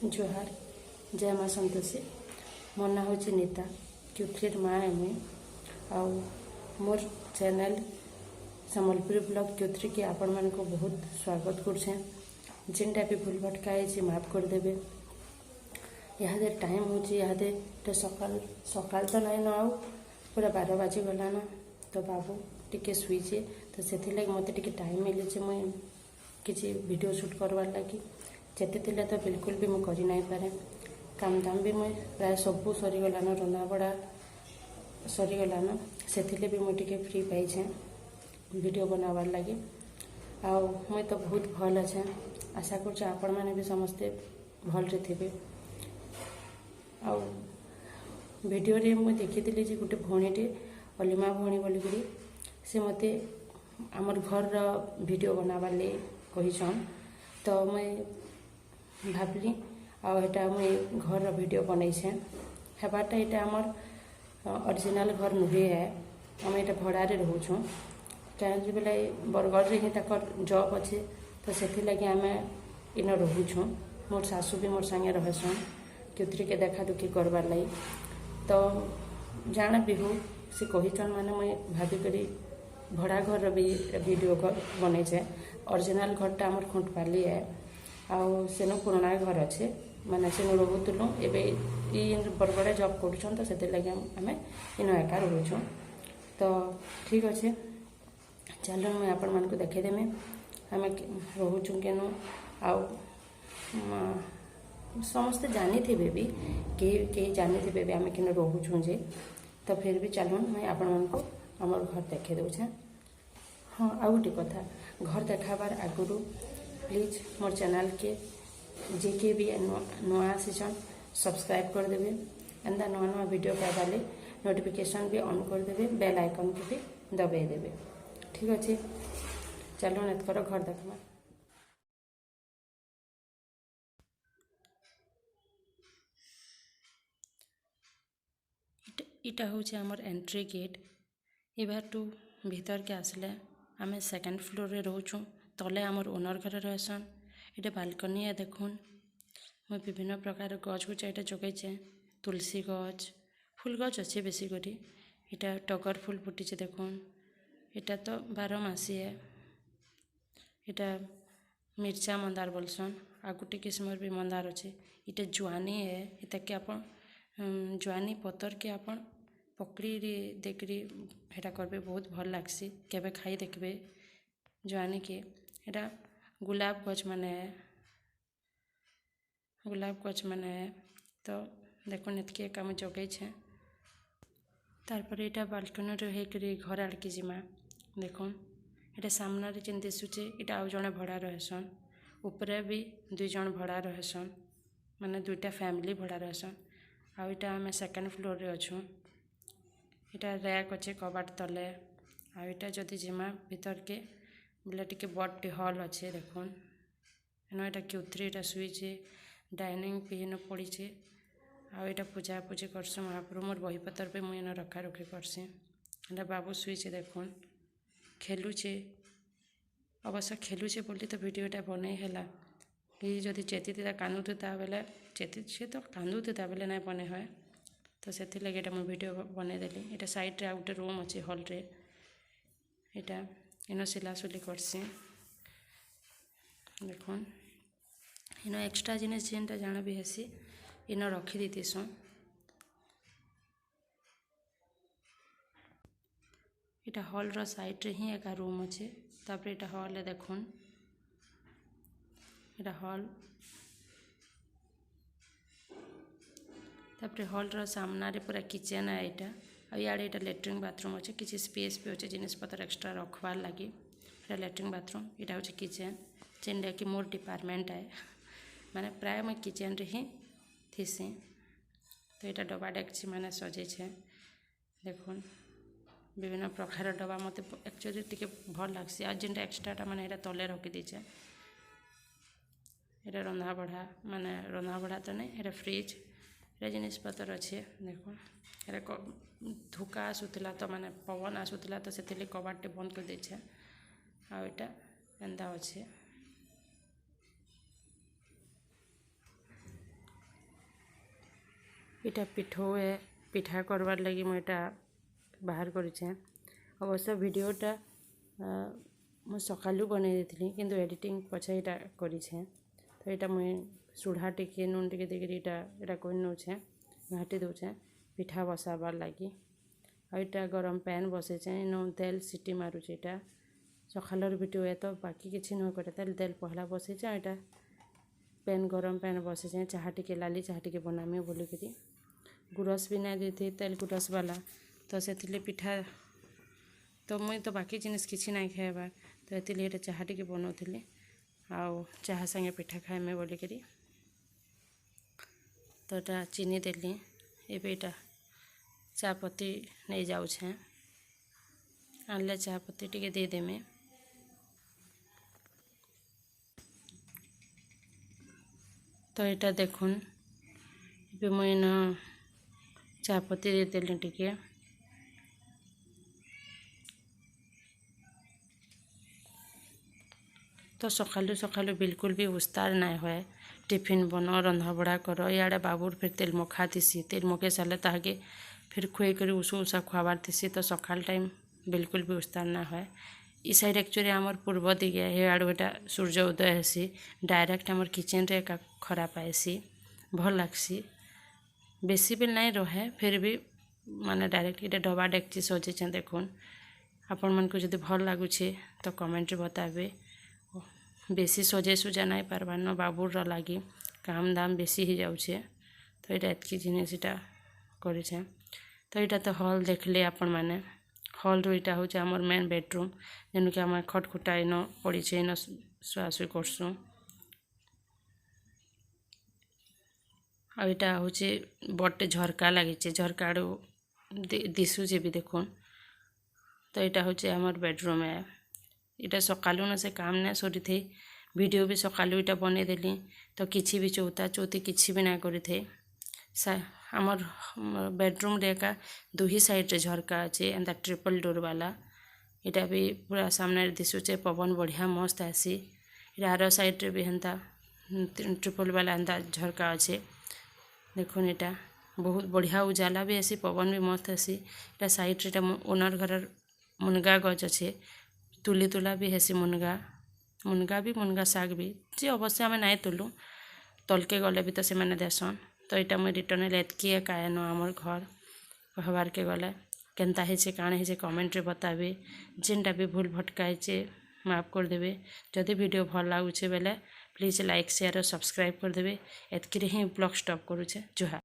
जोहार जय माँ संतोषी मोर ना हूँ नीता क्यूथ्रीर माँ है मुई आउ मोर चैनल सम्बलपुरी ब्लॉग क्यूथ्री की आपण मान को बहुत स्वागत करछे जिनटा भी भूल भटका है माफ करदेवे यहाँ टाइम हूँ यहाँ सकाल सकाल तो नाइन आउ पूरा 12 बाजी गलान तो बाबू टिके शुचे तो से मत टाइम मिले मुई किसी वीडियो शूट करवार लगी जेते थिले तो बिल्कुल भी मुझे करी नहीं पारे काम दाम भी मुझे प्राय सबू सरीगलान रंधा बड़ा सरीगलान से भी मुझे फ्री पाइछे वीडियो बनावार लगी आउ मुई तो बहुत भल अच्छे आशा कर आपण मैंने भी समस्ते भलरे थे आउ वीडियो रे मुझे देखी जे गोटे भौणीटे अलिमा भौणी बोलिकी से मते आमर घर वीडियो बनावार ले कहीछन तो मैं भावली आटा मुई घर वीडियो बनईछे हेबाटा यहाँ आमर ओरिजिनल घर नुहे है आम ये भड़ारे रोचु कहीं बेले बरगढ़ ही जॉब अच्छे तो से लगे आम इन रोचु मोर सासू भी मोर संगे रहसन क्यूथ्री के देखा दुखी करवार लगी तो जाना भी हो से कहीचन माने मुई भाविकी भड़ा घर भी वीडियो बनईछे ओरिजिनल घरटा आमर खुंटपाली है आउ सेनु पुराना घर अच्छे माने सेनु रोलु एवं बरगड़े जॉब कर तो से लगे आम इन एका रोचु तो ठीक अच्छे चलो मुझे आपण मान को देखदेमी आम रोचु केनु आउ समस्ते जानी थे भी कई जानी थे भी आम कि रोचु जे तो फिर भी चलो मुझे आपण मान को आमर घर देखे दूचे हाँ आ गोटे कथा घर देखाबार आगुरी प्लीज मोर चैनल के जे भी नुआ आसीचन सब्सक्राइब करदेवे एंदा नुआ नुआ वीडियो पाइबाले नोटिफिकेशन भी ऑन करदेवे बेल आइकन को भी दबाई देवे ठीक अच्छे चलो नेतकर घर देखमा इटा हूँ आमर एंट्री गेट एबार टू भीतर के आसले आम सेकेंड फ्लोर रे रोचु तले आमर ओनर घर रहसन ये बालकनी है देखुन मैं विभिन्न प्रकार गछ गुचा ये जगैचे तुलसी गछ फूल गछ अच्छे बेसी करी इटा टगर फूल फुटी देखुन इटा तो 12 मासी है इटा मिर्चा मंदार बोलसन आ गोटे किस्म भी मंदार अच्छे इटा जुआनी है इटा के अपन जुआनी पतर के अपन पकड़ी देखिरी हेटा करबे बहुत भल लागसी केबे खाई देखबे जुआनी के एटा गुलाब गछ माने तो देखो इतके काम जगै तारपर यहाँ बाल्कनी होकर घर आड़के जिमा देखो ये सामने जेन दिशुचे यहाँ आउ जड़े भड़ा रहसन उपरे भी 2 जन भड़ा रहसन माने 2टा फैमिली भड़ा रहसन आउ यहाँ आम सेकेंड फ्लोर रे अच्छु यहाँ रैक अच्छे कबाट तले आउ यहाँ जदि जिमा भीतर के बोले टिके बड़े हॉल अच्छे देखुन एनो यहाँ क्यूथ्री यहाँ शुचे डाइनिंग पिन पड़ीचे आउ यहाँ पूजा पूजी करस महाप्रभु मोर बहीपतर भी मुझे इन रखा रखी करसी यहाँ बाबू शुचे देखुन खेलुचे अवश्य खेलुचे बोली तो वीडियोटा बनई है कि जदि चेती कांदुता बेले चेती से तो कांदुता बेले ना बने हुए तो से लगे ये मुझे वीडियो बनईदेली यहाँ साइड रे गोटे रूम अच्छे हॉल रे यहाँ इन सिलासुली करसी देखुन इन एक्स्ट्रा जिनिस जेनटा जाना भी हेसी इन रखी देतीसु यहाँ हॉल रो साइड रे ही एक रूम अच्छे तापर यहाँ हॉल है देखुन यहाँ हॉल तापर हॉल रो सामना रे पूरा किचन है यहाँ इे यहाँ लैट्रिन बाथरूम अच्छे किसी स्पेस भी अच्छे जिनिस पतर एक्स्ट्रा रखबार लगी यहाँ लैट्रिन बाथरूम यहाँ हूँ किचन जेनटा कि मोर डिपार्टमेंट है माने प्राय मैं किचन रे ही थीसी तो यहाँ डबा डेक्ची मैंने सजे देखुन विभिन्न प्रकार डबा मत एक्चुअली टिके भल लगसी आज जेनटा एक्स्ट्राटा मैंने यहाँ तले रखी दीचे यहाँ रंधा बढ़ा माने रंधा बढ़ा तो नहीं यहाँ फ्रिज ये जिनिस पतर अच्छे देखो यहाँ धुका आसूला तो माने पवन आसूला तो से कबाटे बंद कर देछे आ एंता अच्छे इटा पिठौए पिठा करवार लगी मुझे इटा बाहर करें। अवश्य वीडियोटा मु सकालू बनई थी किंतु एडिटिंग पछे इटा करें। तो यहाँ मुझे सुढ़ा टिके नून टिके देकर इटा कर नौचे घाटी दौचे पिठा बसाबार लगी। आईटा गरम पैन बसैचे इन तेल सीटी मारुचे। इटा सकालर वीडियो है तो बाकी किसी न करे तेल पहला बसैचे। यहाँ पैन गरम पैन बसैचे चाह टिके लाली चाह टिके बनामी बोलिकी गुरस भी नहीं देती तेल गुरस वाला तो से पिठा तो मुई तो बाकी जिनिस किसी ना खाइबार तो ये चाह टिके बनाऊली आउ चाह संगे पिठा खाइमे बोलिकी तो यहाँ चीनी देली एटा चापत्ती नहीं जाऊे आनले चापत्ती टिके देदेमे। तो यहाँ देखुन मुई न चापत्ती देदेली टिके तो सकालू सकालू बिल्कुल भी उस्तार ना हुए टिफिन बनो रंधा बड़ा करो इे बाबूर फिर तेल मखा थीसी तेल मखे सारे ताके फिर खुए कर उषु उषा खुआबार थीसी तो सकाल टाइम बिल्कुल भी उस्तार ना हुए। इ साइड एक्चुअली आमर पूर्व दिगे हे आड़ू एटा सूर्य उदय हेसी डायरेक्ट आमर किचन रे एका खरा पाएसी भल लागसी बेसी बिल नहीं रहे फिर भी माने डायरेक्ट इटा डबा डेक्ची सजेछे देखुन आपण मन को जदि भल लागुछे तो कमेंट बताबे। बेसी सजे सुजा नहीं पारबार न बाबूर लगी काम दाम बेसी ही जाऊे तो यहाँ एतकी जिनिस इटा करे। तो यहाँ तो हॉल देखले आपण मैंने हॉल रू इटा हूँ आमर मेन बेडरूम जेनु कि आम खटखुटा इन पड़ी इन शुआशुई करसुँ। आ इटा हूँ बटे झरका लगी झरका आड़ू दिशुचे भी देखुन। तो यहाँ हूँ आमर बेडरूम है इटा सकालू न से काम ना सरी थे वीडियो भी सकालू इटा बने देली तो किसी भी चौथा चौथी किसी भी ना करी थे। आमर बेडरूम रे एका दुही साइड रे झरका अच्छे एंता ट्रिपल डोर वाला इटा भी पूरा सामने दिशुचे पवन बढ़िया मस्त आसी आर साइड रे भी हेन्ता ट्रिपल वाला एंता झरका अच्छे देखुन इटा बहुत बढ़िया उजाला भी आसी पवन भी मस्त आसी इटा साइड रे ओनर घर मुनगा गज अच्छे तुली तुला भी हेसी मुनगा भी मुनगा शाग भी जी अवश्य आम नहीं तुलू तलके गले भी तो से मैंने देसन। तो यहाँ मुझे रिटर्न एतकी कायन आमर घर कहबार के गले केन्ता है काण है कमेंट रे बताबे जेनटा भी भूल भटका है माफ करदेवे। जदि वीडियो भल लगुचे बेले प्लीज लाइक शेयर और सब्सक्राइब करदेवे। एतकी ही ब्लॉग स्टॉप करुचे जुहा।